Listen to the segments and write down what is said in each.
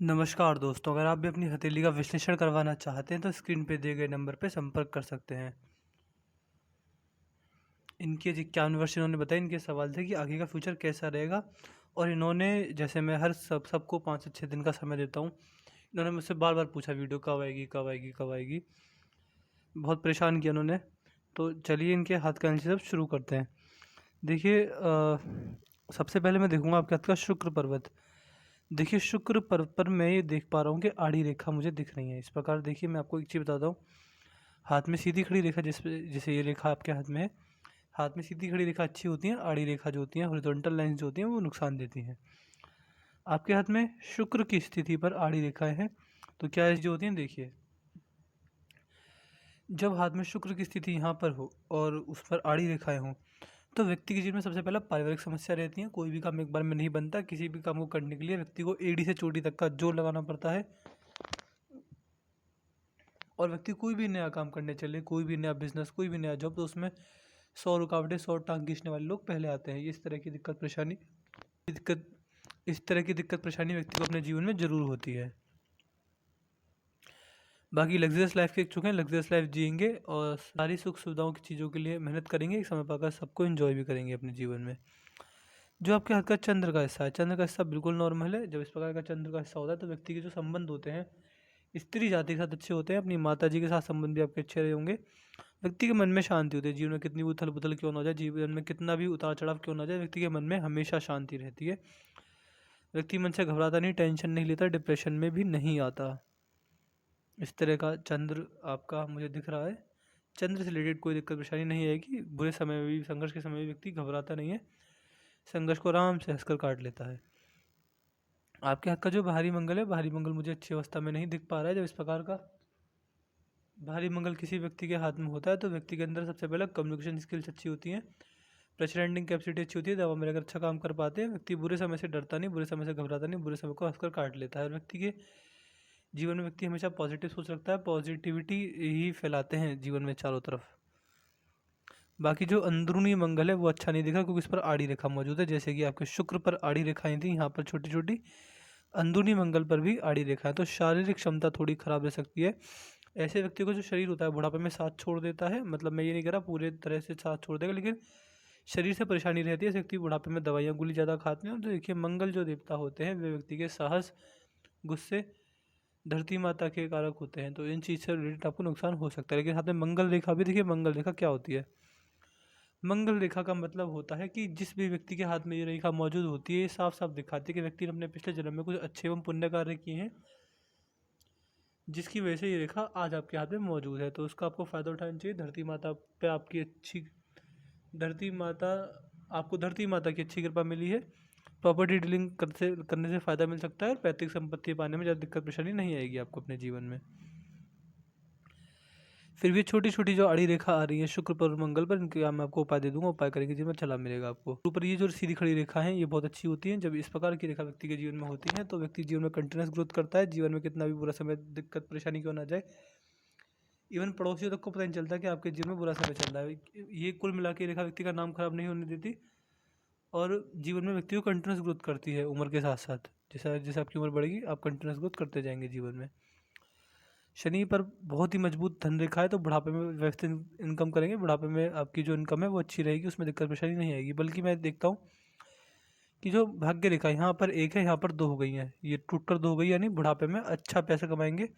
नमस्कार दोस्तों, अगर आप भी अपनी हथेली का विश्लेषण करवाना चाहते हैं तो स्क्रीन पे दिए गए नंबर पे संपर्क कर सकते हैं। इनके 51 वर्ष इन्होंने बताया, इनके सवाल थे कि आगे का फ्यूचर कैसा रहेगा। और इन्होंने, जैसे मैं हर सबको 5 से 6 दिन का समय देता हूँ, इन्होंने मुझसे बार बार पूछा वीडियो कब आएगी कब आएगी कब आएगी। बहुत परेशान किया इन्होंने। तो चलिए इनके हाथ का एनालिसिस शुरू करते हैं। देखिए, सबसे पहले मैं देखूंगा आपके हाथ का शुक्र पर्वत। देखिए, शुक्र पर्वत पर मैं ये देख पा रहा हूँ कि आड़ी रेखा मुझे दिख रही है। इस प्रकार देखिए, मैं आपको एक चीज़ बताता हूँ। हाथ में सीधी खड़ी रेखा, जैसे ये रेखा आपके हाथ में है, हाथ में सीधी खड़ी रेखा अच्छी होती है, आड़ी रेखा जो होती है, हॉरिजॉन्टल लाइंस जो होती हैं वो नुकसान देती हैं। आपके हाथ में शुक्र की स्थिति पर आड़ी रेखाएं हैं, तो क्या जो होती हैं, देखिए, जब हाथ में शुक्र की स्थिति यहाँ पर हो और उस पर आड़ी रेखाएं हों, तो व्यक्ति के जीवन में सबसे पहले पारिवारिक समस्या रहती है। कोई भी काम एक बार में नहीं बनता। किसी भी काम को करने के लिए व्यक्ति को एड़ी से चोटी तक का जोर लगाना पड़ता है। और व्यक्ति कोई भी नया काम करने चले, कोई भी नया बिजनेस, कोई भी नया जॉब, तो उसमें 100 रुकावटें, 100 टांग खींचने वाले लोग पहले आते हैं। इस तरह की दिक्कत परेशानी व्यक्ति को अपने जीवन में जरूर होती है। बाकी लग्जरियस लाइफ के इच्छुक हैं, लग्जरियस लाइफ जिएंगे और सारी सुख सुविधाओं की चीज़ों के लिए मेहनत करेंगे, एक समय पाकर सबको एंजॉय भी करेंगे अपने जीवन में। जो आपके हाथ का चंद्र का हिस्सा है, चंद्र का हिस्सा बिल्कुल नॉर्मल है। जब इस प्रकार का चंद्र का हिस्सा होता है तो व्यक्ति के जो संबंध होते हैं स्त्री जाति के साथ अच्छे होते हैं। अपनी माता जी के साथ संबंध भी आपके अच्छे रहे होंगे। व्यक्ति के मन में शांति होती है। जीवन में कितनी भी उथल पुथल क्यों ना हो जाए, जीवन में कितना भी उतार चढ़ाव क्यों ना हो जाए, व्यक्ति के मन में हमेशा शांति रहती है। व्यक्ति मन से घबराता नहीं, टेंशन नहीं लेता, डिप्रेशन में भी नहीं आता। इस तरह का चंद्र आपका मुझे दिख रहा है। चंद्र से रिलेटेड कोई दिक्कत परेशानी नहीं आएगी। बुरे समय में भी, संघर्ष के समय में व्यक्ति घबराता नहीं है, संघर्ष को आराम से हंसकर काट लेता है। आपके हाथ का जो भारी मंगल है, भारी मंगल मुझे अच्छी अवस्था में नहीं दिख पा रहा है। जब इस प्रकार का भारी मंगल किसी व्यक्ति के हाथ में होता है तो व्यक्ति के अंदर सबसे पहले कम्युनिकेशन स्किल्स अच्छी होती हैं, प्रेशर कैपेसिटी अच्छी होती है, दवा में अगर अच्छा काम कर पाते हैं। व्यक्ति बुरे समय से डरता नहीं, बुरे समय से घबराता नहीं, बुरे समय को हंसकर काट लेता है। और व्यक्ति के जीवन में व्यक्ति हमेशा पॉजिटिव सोच रखता है, पॉजिटिविटी ही फैलाते हैं जीवन में चारों तरफ। बाकी जो अंदरूनी मंगल है वो अच्छा नहीं दिखा, क्योंकि इस पर आड़ी रेखा मौजूद है। जैसे कि आपके शुक्र पर आड़ी रेखाएं थी, यहाँ पर छोटी छोटी, अंदरूनी मंगल पर भी आड़ी रेखा है। तो शारीरिक क्षमता थोड़ी खराब रह सकती है। ऐसे व्यक्ति को जो शरीर होता है बुढ़ापे में साथ छोड़ देता है। मतलब मैं ये नहीं कह रहा पूरे तरह से साथ छोड़ देगा, लेकिन शरीर से परेशानी रहती है। इस व्यक्ति बुढ़ापे में दवाइयाँ गोली ज़्यादा खाते हैं। तो देखिए, मंगल जो देवता होते हैं वे व्यक्ति के साहस, गुस्से, धरती माता के कारक होते हैं। तो इन चीज़ से रिलेटेड आपको नुकसान हो सकता है। लेकिन साथ में मंगल रेखा भी देखिए। मंगल रेखा क्या होती है? मंगल रेखा का मतलब होता है कि जिस भी व्यक्ति के हाथ में ये रेखा मौजूद होती है, ये साफ साफ दिखाती है कि व्यक्ति ने अपने पिछले जन्म में कुछ अच्छे एवं पुण्य कार्य किए हैं, जिसकी वजह से ये रेखा आज आपके हाथ में मौजूद है। तो उसका आपको फ़ायदा उठाना चाहिए। धरती माता पे आपकी अच्छी धरती माता आपको धरती माता की अच्छी कृपा मिली है। प्रॉपर्टी डीलिंग करने से फ़ायदा मिल सकता है, और पैतृक संपत्ति पाने में ज़्यादा दिक्कत परेशानी नहीं आएगी आपको अपने जीवन में। फिर भी छोटी छोटी जो आड़ी रेखा आ रही है शुक्र पर मंगल पर, इनके मैं आपको उपाय दे दूंगा। उपाय करेंगे जीवन में चला मिलेगा आपको। ऊपर ये जो सीधी खड़ी रेखा है ये बहुत अच्छी होती है। जब इस प्रकार की रेखा व्यक्ति के जीवन में होती है तो व्यक्ति जीवन में कंटिन्यूस ग्रोथ करता है। जीवन में कितना भी बुरा समय, दिक्कत परेशानी क्यों ना जाए, इवन पड़ोसियों तक को पता नहीं चलता कि आपके जीवन में बुरा समय चल रहा है। ये कुल मिला के रेखा व्यक्ति का नाम खराब नहीं होने देती, और जीवन में व्यक्ति को कंटिन्यूस ग्रोथ करती है उम्र के साथ साथ। जैसा जैसे आपकी उम्र बढ़ेगी आप कंटिन्यूस ग्रोथ करते जाएंगे जीवन में। शनि पर बहुत ही मजबूत धन रेखा है, तो बुढ़ापे में व्यवस्थित इनकम करेंगे। बुढ़ापे में आपकी जो इनकम है वो अच्छी रहेगी, उसमें दिक्कत परेशानी नहीं आएगी। बल्कि मैं देखता हूँ कि जो भाग्य रेखा यहाँ पर एक है, यहाँ पर दो हो गई हैं, ये टूट कर दो हो गई, यानी बुढ़ापे में अच्छा पैसा कमाएंगे।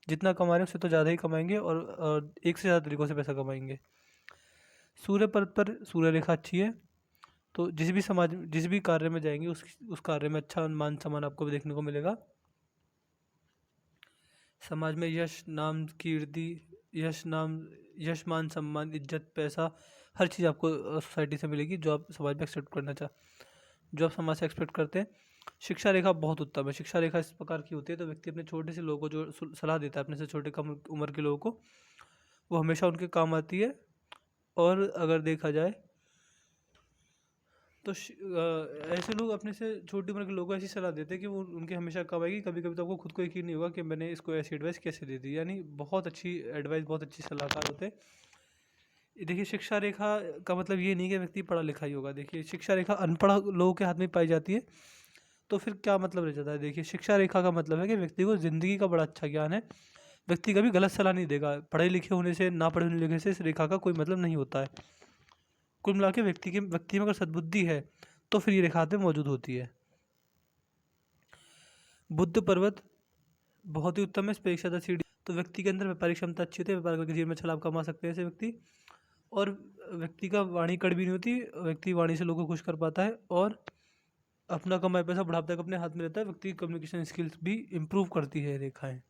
जितना कमा रहे हैं उससे तो ज़्यादा ही कमाएंगे, और एक से ज़्यादा तरीक़ों से पैसा कमाएंगे। सूर्य पर्वत पर सूर्य रेखा अच्छी है, तो जिस भी कार्य में जाएंगे उस कार्य में अच्छा मान सम्मान आपको भी देखने को मिलेगा। समाज में यश मान सम्मान, इज्जत, पैसा, हर चीज़ आपको सोसाइटी से मिलेगी जो आप समाज से एक्सपेक्ट करते हैं। शिक्षा रेखा बहुत उत्तम है। शिक्षा रेखा इस प्रकार की होती है तो व्यक्ति अपने छोटे से लोगों को जो सलाह देता है, अपने से छोटे कम उम्र के लोगों को, वो हमेशा उनके काम आती है। और अगर देखा जाए तो ऐसे लोग अपने से छोटी उम्र के लोगों को ऐसी सलाह देते हैं कि वो उनके हमेशा काम आएगी। कभी कभी तो आपको खुद को यकीन नहीं होगा कि मैंने इसको ऐसी एडवाइस कैसे दे दी। यानी बहुत अच्छी एडवाइस, बहुत अच्छी सलाहकार होते हैं। देखिए, शिक्षा रेखा का मतलब ये नहीं कि व्यक्ति पढ़ा लिखा ही होगा। देखिए, शिक्षा रेखा अनपढ़ लोगों के हाथ में पाई जाती है, तो फिर क्या मतलब रह जाता है? देखिए, शिक्षा रेखा का मतलब है कि व्यक्ति को ज़िंदगी का बड़ा अच्छा ज्ञान है। व्यक्ति कभी गलत सलाह नहीं देगा। पढ़े लिखे होने से, ना पढ़े लिखे से इस रेखा का कोई मतलब नहीं होता है। कुल मिला के व्यक्ति में अगर सद्बुद्धि है तो फिर ये रेखा हाथ में मौजूद होती है। बुद्ध पर्वत बहुत ही उत्तम है, इस पर 110 सीढ़ी। तो व्यक्ति के अंदर व्यापारिक क्षमता अच्छी होती है, व्यापार करके जीवन में अच्छा लाभ कमा सकते हैं ऐसे व्यक्ति। और व्यक्ति का वाणी कड़वी नहीं होती, व्यक्ति वाणी से लोगों को खुश कर पाता है और अपना कमाया पैसा बुढ़ापे तक अपने हाथ में रहता है। व्यक्ति की कम्युनिकेशन स्किल्स भी इम्प्रूव करती है रेखाएं।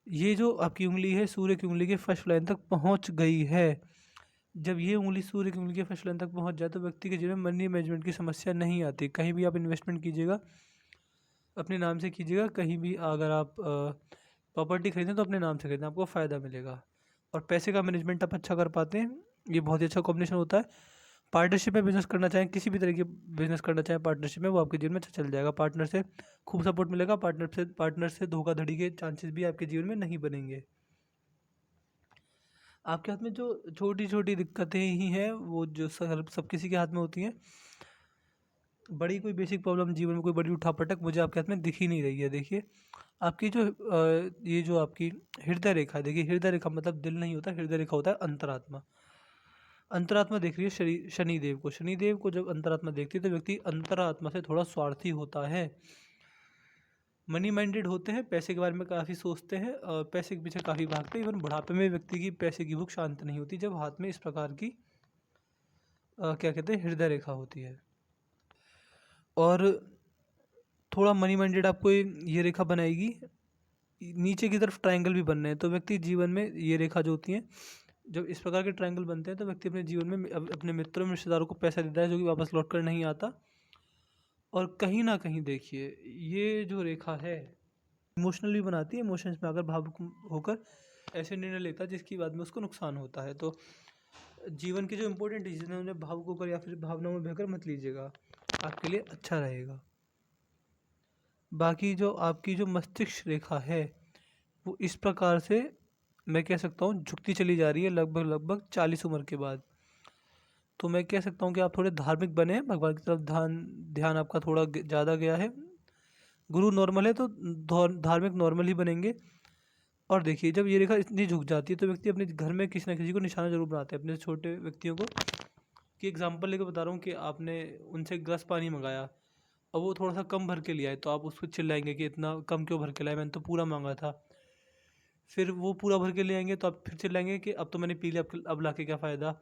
ये जो आपकी उंगली है सूर्य की उंगली के फर्स्ट लाइन तक पहुंच गई है। जब ये उंगली सूर्य की उंगली के फर्स्ट लाइन तक पहुंच जाए तो व्यक्ति के जीवन में मनी मैनेजमेंट की समस्या नहीं आती। कहीं भी आप इन्वेस्टमेंट कीजिएगा अपने नाम से कीजिएगा, कहीं भी अगर आप प्रॉपर्टी खरीदें तो अपने नाम से खरीदें, आपको फ़ायदा मिलेगा। और पैसे का मैनेजमेंट आप अच्छा कर पाते हैं, ये बहुत ही अच्छा कॉम्बिनेशन होता है। पार्टनरशिप में बिजनेस करना चाहें, किसी भी तरह की बिजनेस करना चाहें पार्टनरशिप में, वो आपके जीवन में अच्छा चल जाएगा। पार्टनर से खूब सपोर्ट मिलेगा। पार्टनर से धोखाधड़ी के चांसेस भी आपके जीवन में नहीं बनेंगे। आपके हाथ में जो छोटी छोटी दिक्कतें ही हैं वो जो सब किसी के हाथ में होती हैं। बड़ी कोई बेसिक प्रॉब्लम जीवन में कोई बड़ी उठापटक मुझे आपके हाथ में दिख ही नहीं रही है। देखिए आपकी जो ये जो आपकी हृदय रेखा है, देखिए हृदय रेखा मतलब दिल नहीं होता, हृदय रेखा होता है अंतरात्मा। अंतरात्मा देख रही है शनिदेव को। शनिदेव को जब अंतरात्मा देखती है तो व्यक्ति अंतरात्मा से थोड़ा स्वार्थी होता है, मनी माइंडेड होते हैं, पैसे के बारे में काफ़ी सोचते हैं और पैसे के पीछे काफ़ी भागते हैं। इवन बुढ़ापे में व्यक्ति की पैसे की भूख शांत नहीं होती जब हाथ में इस प्रकार की क्या कहते हैं हृदय रेखा होती है। और थोड़ा मनी माइंडेड आपको ये रेखा बनाएगी। नीचे की तरफ ट्रायंगल भी बनने हैं तो व्यक्ति जीवन में ये रेखा जो होती है, जब इस प्रकार के ट्रायंगल बनते हैं तो व्यक्ति अपने जीवन में अपने मित्रों में रिश्तेदारों को पैसा देता है जो कि वापस लौट कर नहीं आता। और कहीं ना कहीं देखिए ये जो रेखा है इमोशनल भी बनाती है, इमोशंस में अगर भावुक होकर ऐसे निर्णय लेता है जिसकी बाद में उसको नुकसान होता है। तो जीवन के जो इंपॉर्टेंट डिसीजन है उन्हें भावुक होकर या फिर भावनाओं में बहकर मत लीजिएगा, आपके लिए अच्छा रहेगा। बाकी जो आपकी जो मस्तिष्क रेखा है वो इस प्रकार से मैं कह सकता हूँ झुकती चली जा रही है लगभग 40 उम्र के बाद। तो मैं कह सकता हूँ कि आप थोड़े धार्मिक बने हैं, भगवान की तरफ ध्यान ध्यान आपका थोड़ा ज़्यादा गया है। गुरु नॉर्मल है तो धार्मिक नॉर्मल ही बनेंगे। और देखिए जब ये रेखा इतनी झुक जाती है तो व्यक्ति अपने घर में किसी ना किसी को निशाना जरूर बनाते हैं, अपने छोटे व्यक्तियों को। कि एग्जाम्पल लेकर बता रहा हूँ कि आपने उनसे एक गिलास पानी मंगाया, अब वो थोड़ा सा कम भर के लिया है तो आप उसको चिल्लाएंगे कि इतना कम क्यों भर के लाए, मैंने तो पूरा मांगा था। फिर वो पूरा भर के ले आएंगे तो आप फिर चिल्लाएंगे कि अब तो मैंने पी लिया, अब ला के क्या फ़ायदा।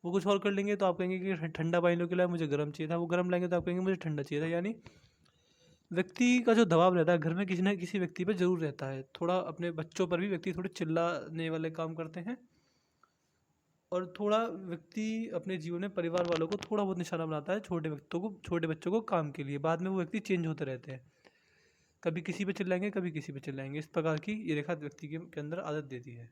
वो कुछ और कर लेंगे तो आप कहेंगे कि ठंडा पानी लो के लाए, मुझे गर्म चाहिए था। वो गर्म लाएंगे तो आप कहेंगे मुझे ठंडा चाहिए था। यानी व्यक्ति का जो दबाव रहता है घर में किसी ना किसी व्यक्ति पर जरूर रहता है। थोड़ा अपने बच्चों पर भी व्यक्ति थोड़े चिल्लाने वाले काम करते हैं। और थोड़ा व्यक्ति अपने जीवन में परिवार वालों को थोड़ा बहुत निशाना बनाता है छोटे बच्चों को काम के लिए। बाद में वो व्यक्ति चेंज होते रहते हैं, कभी किसी पे चिल्लाएंगे कभी किसी पे चिल्लाएंगे। इस प्रकार की ये रेखा व्यक्ति के अंदर आदत देती है।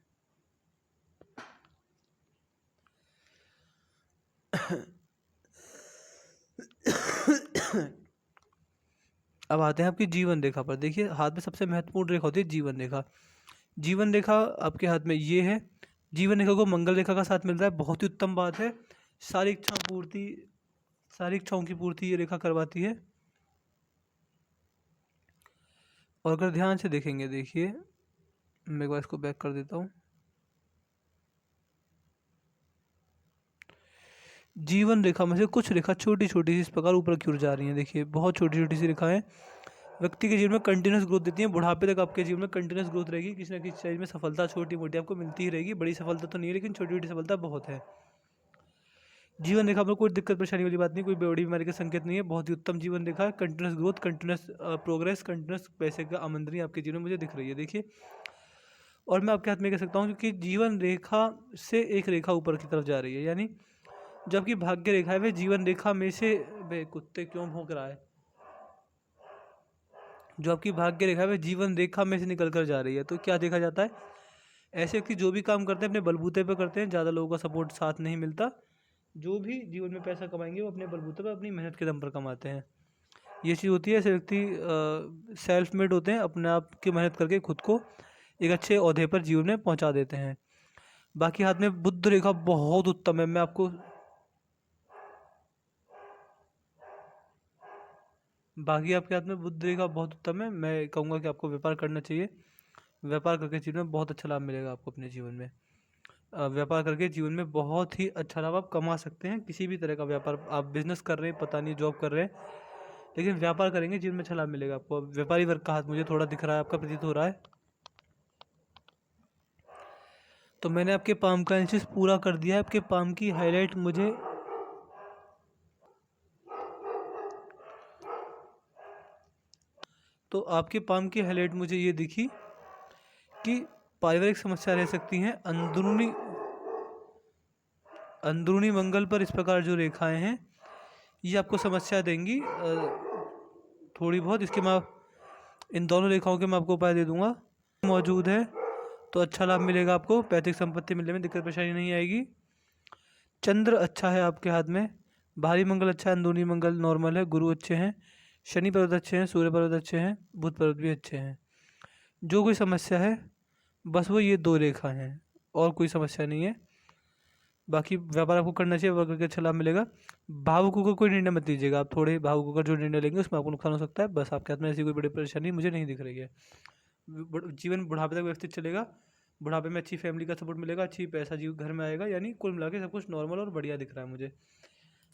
अब आते हैं आपकी जीवन रेखा पर। देखिए हाथ में सबसे महत्वपूर्ण रेखा होती है जीवन रेखा। जीवन रेखा आपके हाथ में ये है। जीवन रेखा को मंगल रेखा का साथ मिल रहा है, बहुत ही उत्तम बात है। सारी सारी इच्छाओं की पूर्ति ये रेखा करवाती है। और अगर ध्यान से देखेंगे, देखिए मैं एक बार इसको बैक कर देता हूँ। जीवन रेखा में से कुछ रेखा छोटी छोटी सी इस प्रकार ऊपर की ओर जा रही हैं। देखिए बहुत छोटी छोटी सी रेखाएं व्यक्ति के जीवन में कंटिन्यूस ग्रोथ देती हैं। बुढ़ापे तक आपके जीवन में कंटिन्यूस ग्रोथ रहेगी, किसी ना किसी चीज़ में सफलता छोटी मोटी आपको मिलती ही रहेगी। बड़ी सफलता तो नहीं है लेकिन छोटी छोटी सफलता बहुत है। जीवन रेखा में कोई दिक्कत परेशानी वाली बात नहीं, कोई बड़ी बीमारी का संकेत नहीं है। बहुत ही उत्तम जीवन रेखा है। Continuous growth, continuous progress, continuous पैसे का आमंत्रण आपके जीवन में मुझे दिख रही है। देखिए और मैं आपके हाथ में कह सकता हूँ क्योंकि जीवन रेखा से एक रेखा ऊपर की तरफ जा रही है, यानी जो आपकी भाग्य रेखा है वह जीवन रेखा में से, वे कुत्ते क्यों भौंक रहा है, जो आपकी भाग्य रेखा है वह जीवन रेखा में से निकल कर जा रही है। तो क्या देखा जाता है, ऐसे व्यक्ति जो भी काम करते हैं अपने बलबूते पर करते हैं, ज़्यादा लोगों का सपोर्ट साथ नहीं मिलता। जो भी जीवन में पैसा कमाएंगे वो अपने बलबूते पर अपनी मेहनत के दम पर कमाते हैं। ये चीज़ होती है। ऐसे व्यक्ति सेल्फ मेड होते हैं, अपने आप की मेहनत करके खुद को एक अच्छे ओहदे पर जीवन में पहुंचा देते हैं। बाकी हाथ में बुध रेखा बहुत उत्तम है। बाकी आपके हाथ में बुद्धि का बहुत उत्तम है। मैं कहूँगा कि आपको व्यापार करना चाहिए। व्यापार करके जीवन में बहुत अच्छा लाभ मिलेगा आपको अपने जीवन में। व्यापार करके जीवन में बहुत ही अच्छा लाभ आप कमा सकते हैं। किसी भी तरह का व्यापार आप बिजनेस कर रहे हैं, पता नहीं जॉब कर रहे हैं, लेकिन व्यापार करेंगे जीवन में अच्छा लाभ मिलेगा आपको। व्यापारी वर्ग का हाथ मुझे थोड़ा दिख रहा है, आपका प्रतीत हो रहा है। तो मैंने आपके पाम का एनालिसिस पूरा कर दिया है। आपके पाम की हाईलाइट मुझे तो आपके पाम की हाईलाइट मुझे ये दिखी कि पारिवारिक समस्या रह सकती हैं। अंदरूनी मंगल पर इस प्रकार जो रेखाएं हैं ये आपको समस्या देंगी थोड़ी बहुत। इसके मैं इन दोनों रेखाओं के मैं आपको उपाय दे दूंगा। मौजूद है तो अच्छा लाभ मिलेगा आपको। पैतृक संपत्ति मिलने में दिक्कत परेशानी नहीं आएगी। चंद्र अच्छा है आपके हाथ में। भारी मंगल अच्छा है, अंदरूनी मंगल नॉर्मल है, गुरु अच्छे हैं, शनि पर्वत अच्छे हैं, सूर्य पर्वत अच्छे हैं, बुध पर्वत भी अच्छे हैं। जो कोई समस्या है बस वो ये दो रेखा हैं, और कोई समस्या नहीं है। बाकी व्यापार आपको करना चाहिए, व्यापार करके अच्छा लाभ मिलेगा। भावुक होकर कोई निर्णय मत लीजिएगा। आप थोड़े भावुक होकर जो निर्णय लेंगे उसमें आपको नुकसान हो सकता है। बस आपके हाथ में ऐसी कोई बड़ी परेशानी मुझे नहीं दिख रही है। जीवन बुढ़ापे तक व्यवस्थित चलेगा। बुढ़ापे में अच्छी फैमिली का सपोर्ट मिलेगा, अच्छी पैसा जीव घर में आएगा, यानी कुल मिला के सब कुछ नॉर्मल और बढ़िया दिख रहा है मुझे।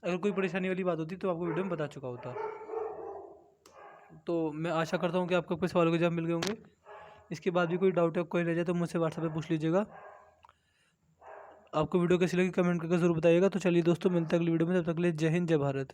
अगर कोई परेशानी वाली बात होती तो आपको वीडियो में बता चुका होता। तो मैं आशा करता हूँ कि आपको कोई सवालों के जवाब मिल गए होंगे। इसके बाद भी कोई डाउट है, कोई रह जाए तो मुझसे व्हाट्सएप पे पूछ लीजिएगा। आपको वीडियो कैसी लगी कमेंट करके ज़रूर बताइएगा। तो चलिए दोस्तों, मिलते हैं अगली वीडियो में। तब तक के लिए जय हिंद, जय भारत।